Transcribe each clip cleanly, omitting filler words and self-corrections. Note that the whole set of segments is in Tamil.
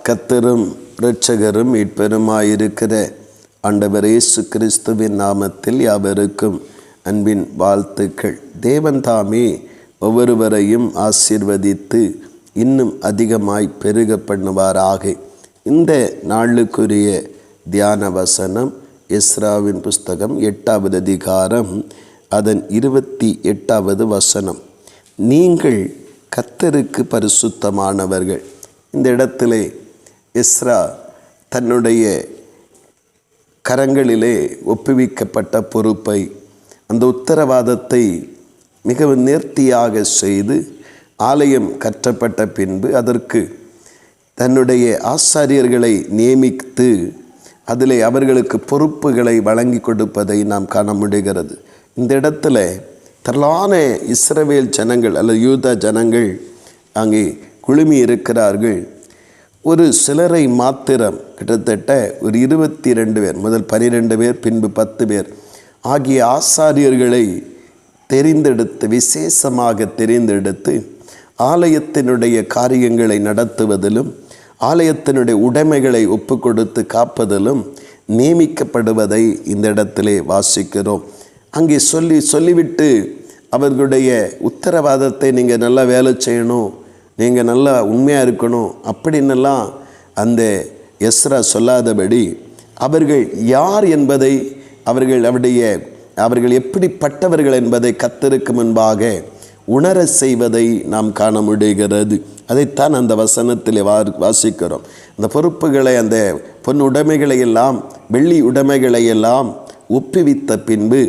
கர்த்தரும் இரட்சகரும் மீட்பெருமாயிருக்கிற ஆண்டவர் இயேசு கிறிஸ்துவின் நாமத்தில் யாவருக்கும் அன்பின் வாழ்த்துக்கள். தேவன் தாமே ஒவ்வொருவரையும் ஆசீர்வதித்து இன்னும் அதிகமாய் பெருக பண்ணுவாராக. இந்த நாளுக்குரிய தியான வசனம் எஸ்ராவின் புஸ்தகம் 8வது அதிகாரம் அதன் 28வது வசனம். நீங்கள் கர்த்தருக்கு பரிசுத்தமானவர்கள். இந்த இடத்திலே எஸ்ரா தன்னுடைய கரங்களிலே ஒப்புவிக்கப்பட்ட பொறுப்பை, அந்த உத்தரவாதத்தை மிகவும் நேர்த்தியாக செய்து ஆலயம் கட்டப்பட்ட பின்பு அதற்கு தன்னுடைய ஆசாரியர்களை நியமித்து அதிலே அவர்களுக்கு பொறுப்புகளை வழங்கி கொடுப்பதை நாம் காண முடிகிறது. இந்த இடத்துல திரளான இஸ்ரவேல் ஜனங்கள் அல்லது யூத ஜனங்கள் அங்கே குழுமி இருக்கிறார்கள். ஒரு சிலரை மாத்திரம் கிட்டத்தட்ட ஒரு 22 பேர், முதல் 12 பேர் பின்பு 10 பேர் ஆகிய ஆசாரியர்களை தெரிந்தெடுத்து, விசேஷமாக தெரிந்தெடுத்து ஆலயத்தினுடைய காரியங்களை நடத்துவதிலும் ஆலயத்தினுடைய உடைமைகளை ஒப்பு கொடுத்து காப்பதிலும் நியமிக்கப்படுவதை இந்த இடத்திலே வாசிக்கிறோம். அங்கே சொல்லிவிட்டு அவர்களுடைய உத்தரவாதத்தை நீங்கள் நல்லா வேலை செய்யணும், நீங்கள் நல்லா உண்மையாக இருக்கணும் அப்படின்னெல்லாம் அந்த எஸ்ரா சொல்லாதபடி அவர்கள் யார் என்பதை, அவர்கள் எப்படிப்பட்டவர்கள் என்பதை கர்த்தருக்கு முன்பாக உணர செய்வதை நாம் காண முடிகிறது. அதைத்தான் அந்த வசனத்தில் வாசிக்கிறோம். அந்த பொறுப்புகளை, அந்த பொன் உடைமைகளை எல்லாம், வெள்ளி உடைமைகளை எல்லாம் ஒப்புவித்த பின்பு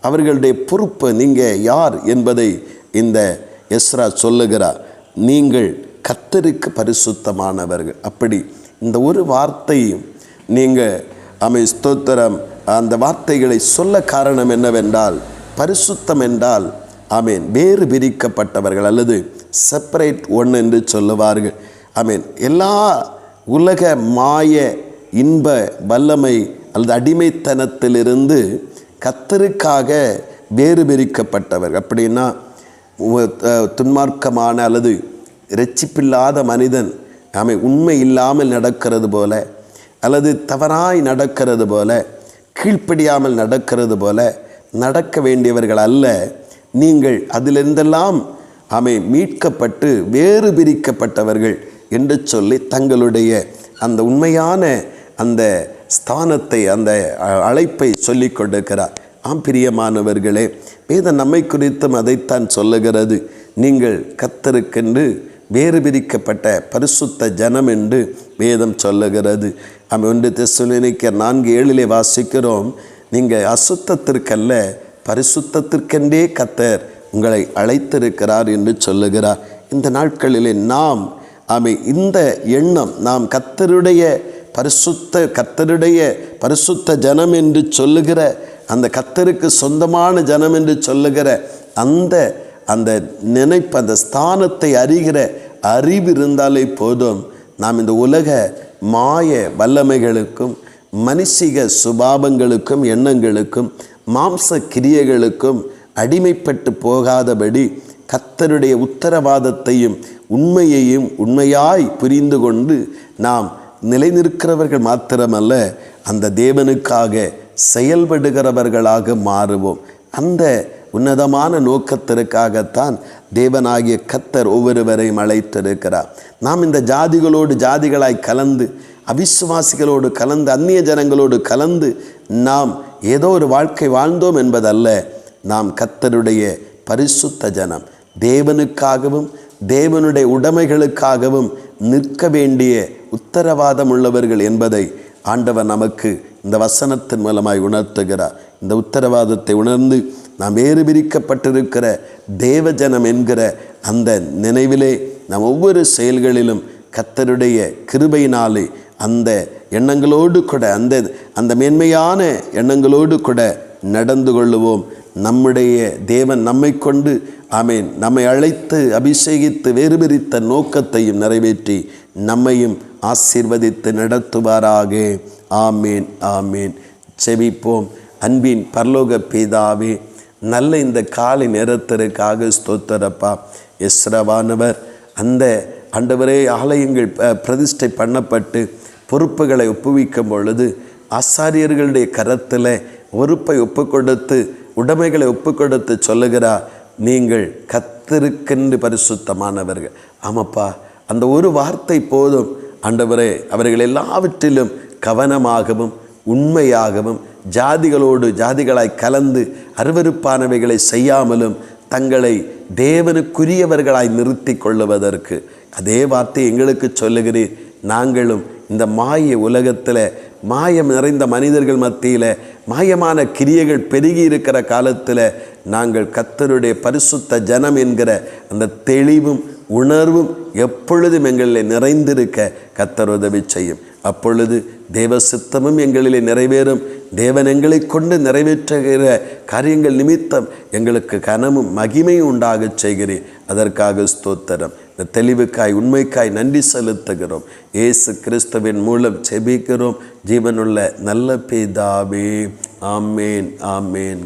அவர்களுடைய பொறுப்பு, நீங்கள் யார் என்பதை இந்த எஸ்ரா சொல்லுகிறார். நீங்கள் கர்த்தருக்கு பரிசுத்தமானவர்கள். அப்படி இந்த ஒரு வார்த்தையும் நீங்கள் ஸ்தோத்திரம், அந்த வார்த்தைகளை சொல்ல காரணம் என்னவென்றால், பரிசுத்தம் என்றால் வேறு பிரிக்கப்பட்டவர்கள் அல்லது செப்பரேட் ஒன் என்று சொல்லுவார்கள். எல்லா உலக மாய இன்ப வல்லமை அல்லது அடிமைத்தனத்திலிருந்து கர்த்தருக்காக வேறு பிரிக்கப்பட்டவர்கள். அப்படின்னா துன்மார்க்கமான அல்லது இரட்சிப்பில்லாத மனிதன் உண்மை இல்லாமல் நடக்கிறது போல, அல்லது தவறாய் நடக்கிறது போல, கீழ்ப்படியாமல் நடக்கிறது போல நடக்க வேண்டியவர்கள் அல்ல. நீங்கள் அதிலிருந்தெல்லாம் மீட்கப்பட்டு வேறு பிரிக்கப்பட்டவர்கள் என்று சொல்லி தங்களுடைய அந்த உண்மையான அந்த ஸ்தானத்தை, அந்த அழைப்பை சொல்லிக் கொடுக்கிறார். பிரியமானவர்களே, வேதம் நம்மை குறித்தும் அதைத்தான் சொல்லுகிறது. நீங்கள் கர்த்தருக்கென்று வேறு பிரிக்கப்பட்ட பரிசுத்த ஜனம் என்று வேதம் சொல்லுகிறது. 1 தெசலோனிக்கேயர் 4:7 வாசிக்கிறோம், நீங்கள் அசுத்தத்திற்கல்ல பரிசுத்தத்திற்கென்றே கர்த்தர் உங்களை அழைத்திருக்கிறார் என்று சொல்லுகிறார். இந்த நாட்களிலே நாம் இந்த எண்ணம், நாம் கர்த்தருடைய பரிசுத்த ஜனம் என்று சொல்லுகிற, அந்த கர்த்தருக்கு சொந்தமான ஜனம் என்று சொல்லுகிற அந்த நினைப்பு, அந்த ஸ்தானத்தை அறிகிற அறிவு இருந்தாலே போதும். நாம் இந்த உலக மாய வல்லமைகளுக்கும் மனுஷிக சுபாவங்களுக்கும் எண்ணங்களுக்கும் மாம்ச கிரியைகளுக்கும் அடிமைப்பட்டு போகாதபடி கர்த்தருடைய உத்தரவாதத்தையும் உண்மையையும் உண்மையாய் புரிந்து கொண்டு நாம் நிலைநிற்கிறவர்கள் மாத்திரமல்ல, அந்த தேவனுக்காக செயல்படுகிறவர்களாக மாறுவோம். அந்த உன்னதமான நோக்கத்திற்காகத்தான் தேவனாகிய கர்த்தர் ஒவ்வொருவரையும் அழைத்திருக்கிறார். நாம் இந்த ஜாதிகளோடு ஜாதிகளாய் கலந்து, அவிசுவாசிகளோடு கலந்து, அந்நிய ஜனங்களோடு கலந்து நாம் ஏதோ ஒரு வாழ்க்கை வாழ்ந்தோம் என்பதல்ல. நாம் கர்த்தருடைய பரிசுத்த ஜனம், தேவனுக்காகவும் தேவனுடைய உடைமைகளுக்காகவும் நிற்க வேண்டிய உத்தரவாதம் உள்ளவர்கள் என்பதை ஆண்டவர் நமக்கு இந்த வசனத்தின் மூலமாய் உணர்த்துகிறார். இந்த உத்தரவாதத்தை உணர்ந்து நாம் வேறு பிரிக்கப்பட்டிருக்கிற தேவஜனம் என்கிற அந்த நினைவிலே நாம் ஒவ்வொரு செயல்களிலும் கர்த்தருடைய கிருபையினாலே அந்த எண்ணங்களோடு கூட, அந்த மேன்மையான எண்ணங்களோடு கூட நடந்து கொள்ளுவோம். நம்முடைய தேவன் நம்மை கொண்டு நம்மை அழைத்து அபிஷேகித்து வேறு பிரித்த நோக்கத்தையும் நிறைவேற்றி நம்மையும் ஆசீர்வதித்து நடத்துவாராக. ஆமேன், ஆமேன். செபிப்போம். அன்பின் பரலோக பிதாவே, நல்ல இந்த காலை நேரத்திற்காக ஸ்தோத்திரப்பா. எஸ்ராவானவர் அந்த ஆண்டவரே ஆலயங்கள் பிரதிஷ்டை பண்ணப்பட்டு பொறுப்புகளை ஒப்புவிக்கும் பொழுது ஆசாரியர்களுடைய கரத்தில் பொறுப்பை ஒப்புக்கொடுத்து உடைமைகளை ஒப்புக்கொடுத்து சொல்லுகிறார், நீங்கள் கர்த்தருக்கென்று பரிசுத்தமானவர்கள். ஆமாப்பா, அந்த ஒரு வார்த்தை போதும் ஆண்டவரே. அவர்கள் எல்லாவற்றிலும் கவனமாகவும் உண்மையாகவும் ஜாதிகளோடு ஜாதிகளாய் கலந்து அருவருப்பானவைகளை செய்யாமலும் தங்களை தேவனுக்குரியவர்களாய் நிறுத்தி கொள்ளுவதற்கு அதே வார்த்தை எங்களுக்கு சொல்லுகிறீர். நாங்களும் இந்த மாய உலகத்தில் மாயம் நிறைந்த மனிதர்கள் மத்தியில் மாயமான கிரியைகள் பெருகி இருக்கிற காலத்தில் நாங்கள் கர்த்தருடைய பரிசுத்த ஜனம் என்கிற அந்த தெளிவும் உணர்வும் எப்பொழுதும் எங்களில் நிறைந்திருக்க கர்த்தர் உதவி செய்யும். அப்பொழுது தேவ சித்தமும் எங்களிலே நிறைவேறும். தேவன் எங்களை கொண்டு நிறைவேற்றுகிற காரியங்கள் நிமித்தம் எங்களுக்கு கனமும் மகிமையும் உண்டாகச் செய்கிறேன். அதற்காக ஸ்தோத்திரம். இந்த தெளிவுக்காய் உண்மைக்காய் நன்றி செலுத்துகிறோம். இயேசு கிறிஸ்துவின் மூலம் செபிக்கிறோம் ஜீவனுள்ள நல்ல பிதாவே. ஆமேன், ஆமேன்.